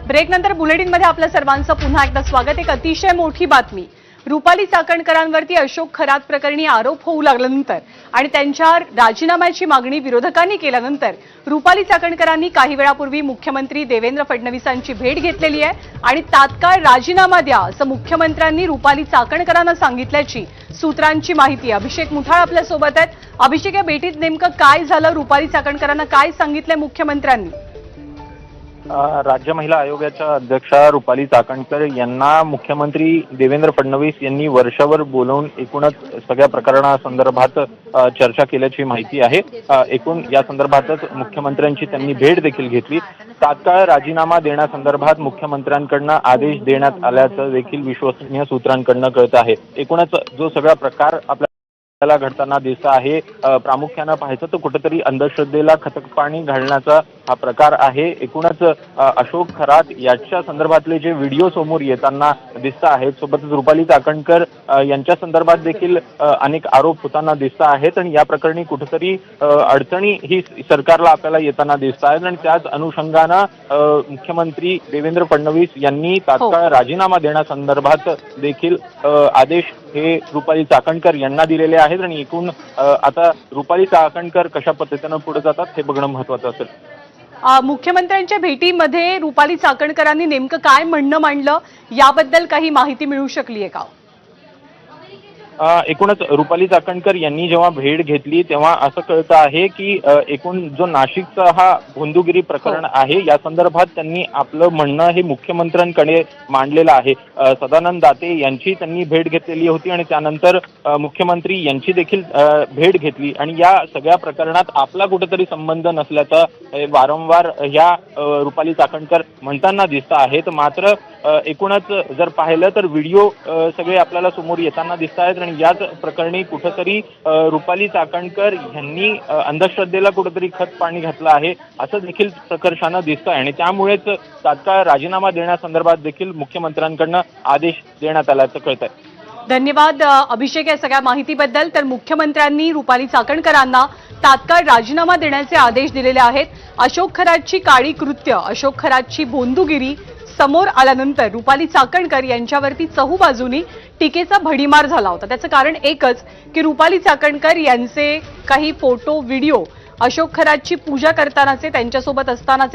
ब्रेकनंतर बुलेटिनमध्ये आपल्या सर्वांचं पुन्हा एकदा स्वागत। एक अतिशय मोठी बातमी। रुपाली चाकणकरांवरती अशोक खरात प्रकरणी आरोप होऊ लागल्यानंतर आणि त्यांच्या राजीनाम्याची मागणी विरोधकांनी केल्यानंतर रुपाली चाकणकरांनी काही वेळापूर्वी मुख्यमंत्री देवेंद्र फडणवीसांची भेट घेतलेली आहे आणि तात्काळ राजीनामा द्या असं मुख्यमंत्र्यांनी रुपाली चाकणकरांना सांगितल्याची सूत्रांची माहिती। अभिषेक मुठाळ आपल्या सोबत आहेत। अभिषेक, या भेटीत नेमकं काय झालं? रुपाली चाकणकरांना काय सांगितलंय मुख्यमंत्र्यांनी? राज्य महिला आयोगाच्या अध्यक्षा रुपाली चाकणकर यांना मुख्यमंत्री देवेंद्र फडणवीस यांनी वर्षभर बोलावून एकूणच सगळ्या प्रकरणासंदर्भात चर्चा केल्याची माहिती आहे। एकूण या संदर्भातच मुख्यमंत्र्यांची त्यांनी भेट देखील घेतली। तात्काळ राजीनामा देण्यासंदर्भात मुख्यमंत्र्यांकडून आदेश देण्यात आल्याचं देखील विश्वसनीय सूत्रांकडून कळत आहे। एकूणच जो सगळा प्रकार आपल्याला घडताना दिसत आहे, प्रामुख्याने पाहायचं तर कुठेतरी अंधश्रद्धेला खतपाणी घालण्याचा हा प्रकार आहे। एकूणच अशोक खरात याच्या संदर्भातले जे व्हिडिओ समोर येताना दिसत आहेत, सोबतच रुपाली चाकणकर यांच्या संदर्भात देखील अनेक आरोप होताना दिसत आहेत आणि या प्रकरणी कुठेतरी अडचणी ही सरकारला आपल्याला येताना दिसत आहेत आणि त्याच अनुषंगानं मुख्यमंत्री देवेंद्र फडणवीस यांनी तात्काळ राजीनामा देण्यासंदर्भात देखील आदेश हे रुपाली चाकणकर यांना दिलेले आहेत आणि एकूण आता रुपाली चाकणकर कशा पद्धतीने पुढे जातात हे बघणं महत्त्वाचं असेल। मुख्यमंत्र्यांच्या भेटीमध्ये रुपाली चाकणकरांनी नेमकं काय म्हणणं मांडलं याबद्दल काही माहिती मिळू शकली आहे का? एकूणच रुपाली चाकणकर यांनी जेव्हा भेट घेतली तेव्हा असं कळतं आहे की एकूण जो नाशिकचा हा भोंदूगिरी प्रकरण आहे या संदर्भात त्यांनी आपलं म्हणणं हे मुख्यमंत्र्यांकडे मांडलेलं आहे। सदानंद दाते यांची त्यांनी भेट घेतलेली होती आणि त्यानंतर मुख्यमंत्री यांची देखील भेट घेतली आणि या सगळ्या प्रकरणात आपला कुठेतरी संबंध नसल्याचा वारंवार ह्या रुपाली चाकणकर म्हणताना दिसत आहेत। मात्र एकूणच जर पाहिलं तर व्हिडिओ सगळे आपल्याला समोर येताना दिसत आहेत आणि याच प्रकरणी कुठेतरी रुपाली चाकणकर यांनी अंधश्रद्धेला कुठेतरी खत पाणी घातलं आहे असं देखील प्रकर्षानं दिसत आहे आणि त्यामुळेच तात्काळ राजीनामा देण्यासंदर्भात देखील मुख्यमंत्र्यांकडून आदेश देण्यात आल्याचं कळत आहे। धन्यवाद अभिषेक या सगळ्या माहितीबद्दल। तर मुख्यमंत्र्यांनी रुपाली चाकणकरांना तात्काळ राजीनामा देण्याचे आदेश दिलेले आहेत। अशोक खरातची काळी कृत्य, अशोक खरातची भोंदूगिरी समोर आल्यानंतर रुपाली चाकणकर यांच्यावरती चहूबाजूनी टीकेचा भडीमार झाला होता। त्याचं कारण एकच की रुपाली चाकणकर यांचे काही फोटो व्हिडिओ अशोक खरातची पूजा करतानाचे, त्यांच्यासोबत असतानाचे